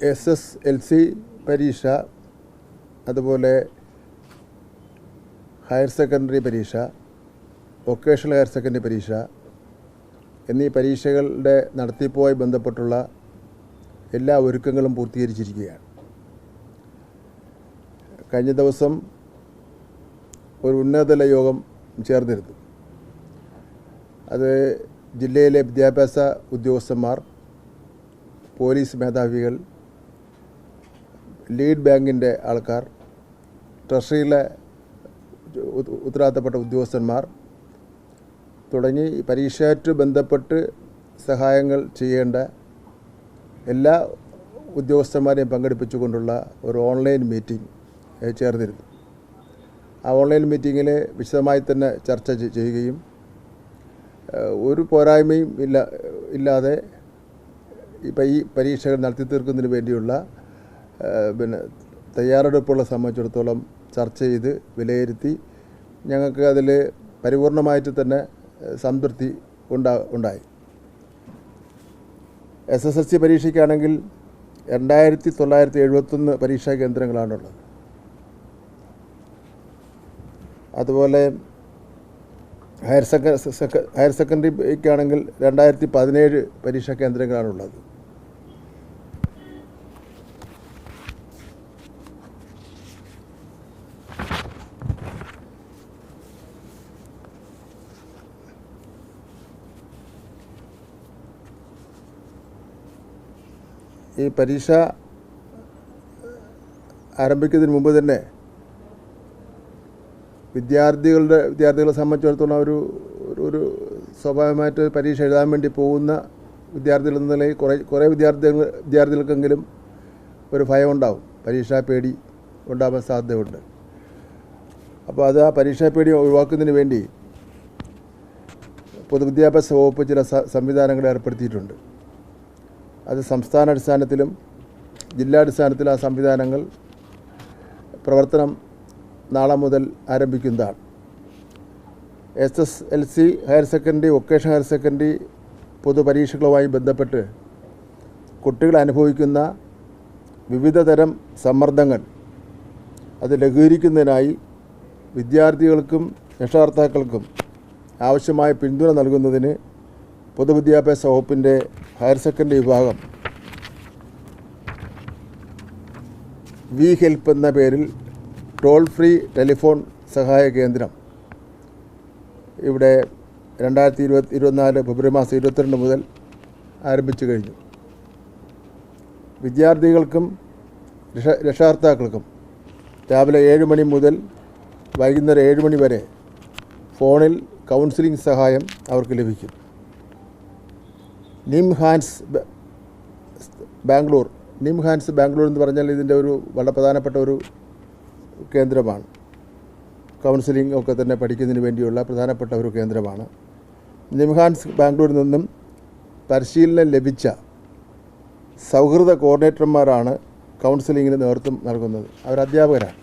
SSLC പരീക്ഷ, അതുപോലെ higher secondary പരീക്ഷ, വൊക്കേഷണൽ ഹയർ സെക്കൻഡറി പരീക്ഷ എന്നീ പരീക്ഷകളുടെ നടത്തിപ്പുമായി ബന്ധപ്പെട്ടുള്ള എല്ലാ ഒരുക്കങ്ങളും പൂർത്തീകരിച്ചിരിക്കുകയാണ്. കഴിഞ്ഞ ദിവസം ഒരു ഉന്നതതല യോഗം ചേർന്നിരുന്നു. അത് ജില്ലയിലെ വിദ്യാഭ്യാസ ഉദ്യോഗസ്ഥന്മാർ, പോലീസ് മേധാവികൾ, ലീഡ് ബാങ്കിൻ്റെ ആൾക്കാർ, ട്രഷറിയിലെ ഉത്തരവാദിത്തപ്പെട്ട ഉദ്യോഗസ്ഥന്മാർ തുടങ്ങി പരീക്ഷയായിട്ട് ബന്ധപ്പെട്ട് സഹായങ്ങൾ ചെയ്യേണ്ട എല്ലാ ഉദ്യോഗസ്ഥന്മാരെയും പങ്കെടുപ്പിച്ചുകൊണ്ടുള്ള ഒരു ഓൺലൈൻ മീറ്റിംഗ് ചേർന്നിരുന്നു. ആ ഓൺലൈൻ മീറ്റിങ്ങിൽ വിശദമായി തന്നെ ചർച്ച ചെയ്യുകയും ഒരു പോരായ്മയും ഇല്ലാതെ ഇപ്പം ഈ പരീക്ഷകൾ നടത്തി തീർക്കുന്നതിന് വേണ്ടിയുള്ള തയ്യാറെടുപ്പുകളെ സംബന്ധിച്ചിടത്തോളം ചർച്ച ചെയ്ത് വിലയിരുത്തി ഞങ്ങൾക്ക് അതിൽ പരിപൂർണമായിട്ട് തന്നെ സംതൃപ്തി ഉണ്ടായി. SSLC പരീക്ഷയ്ക്കാണെങ്കിൽ 2971 പരീക്ഷാ കേന്ദ്രങ്ങളാണുള്ളത്. അതുപോലെ ഹയർ സെക്കൻഡറിക്കാണെങ്കിൽ 2017 പരീക്ഷാ കേന്ദ്രങ്ങളാണുള്ളത്. ഈ പരീക്ഷ ആരംഭിക്കുന്നതിന് മുമ്പ് തന്നെ വിദ്യാർത്ഥികളെ സംബന്ധിച്ചിടത്തോളം ഒരു സ്വാഭാവികമായിട്ട് പരീക്ഷ എഴുതാൻ വേണ്ടി പോകുന്ന വിദ്യാർത്ഥികൾ എന്ന നിലയിൽ കുറേ വിദ്യാർത്ഥികൾക്കെങ്കിലും ഒരു ഭയം ഉണ്ടാവും, പരീക്ഷാ പേടി ഉണ്ടാവാൻ സാധ്യതയുണ്ട്. അപ്പോൾ അത് ആ പരീക്ഷാ പേടി ഒഴിവാക്കുന്നതിന് വേണ്ടി പൊതുവിദ്യാഭ്യാസ വകുപ്പ് ചില സംവിധാനങ്ങൾ ഏർപ്പെടുത്തിയിട്ടുണ്ട്. അത് സംസ്ഥാന അടിസ്ഥാനത്തിലും ജില്ലാടിസ്ഥാനത്തിലും ആ സംവിധാനങ്ങൾ പ്രവർത്തനം നാളെ മുതൽ ആരംഭിക്കുന്നതാണ്. SSLC higher secondary, vocational higher secondary പൊതുപരീക്ഷകളുമായി ബന്ധപ്പെട്ട് കുട്ടികൾ അനുഭവിക്കുന്ന വിവിധ തരം സമ്മർദ്ദങ്ങൾ അത് ലഘൂകരിക്കുന്നതിനായി വിദ്യാർത്ഥികൾക്കും രക്ഷകർത്താക്കൾക്കും ആവശ്യമായ പിന്തുണ നൽകുന്നതിന് പൊതുവിദ്യാഭ്യാസ വകുപ്പിൻ്റെ ഹയർ സെക്കൻഡറി വിഭാഗം വി ഹെൽപ്പ് എന്ന പേരിൽ ടോൾ ഫ്രീ ടെലിഫോൺ സഹായ കേന്ദ്രം ഇവിടെ 2024 ഫെബ്രുവരി മാസം 22 മുതൽ ആരംഭിച്ചു കഴിഞ്ഞു. വിദ്യാർത്ഥികൾക്കും രക്ഷകർത്താക്കൾക്കും രാവിലെ 7 മണി മുതൽ വൈകുന്നേരം 7 മണി വരെ ഫോണിൽ കൗൺസിലിംഗ് സഹായം അവർക്ക് ലഭിക്കും. നിംഹാൻസ് ബാംഗ്ലൂർ എന്ന് പറഞ്ഞാൽ ഇതിൻ്റെ ഒരു വളരെ പ്രധാനപ്പെട്ട ഒരു കേന്ദ്രമാണ്. കൗൺസിലിംഗ് ഒക്കെ തന്നെ പഠിക്കുന്നതിന് വേണ്ടിയുള്ള പ്രധാനപ്പെട്ട ഒരു കേന്ദ്രമാണ്. നിംഹാൻസ് ബാംഗ്ലൂരിൽ നിന്നും പരിശീലനം ലഭിച്ച സൗഹൃദ കോർഡിനേറ്റർമാരാണ് കൗൺസിലിങ്ങിന് നേതൃത്വം നൽകുന്നത്. അവർ അധ്യാപകരാണ്.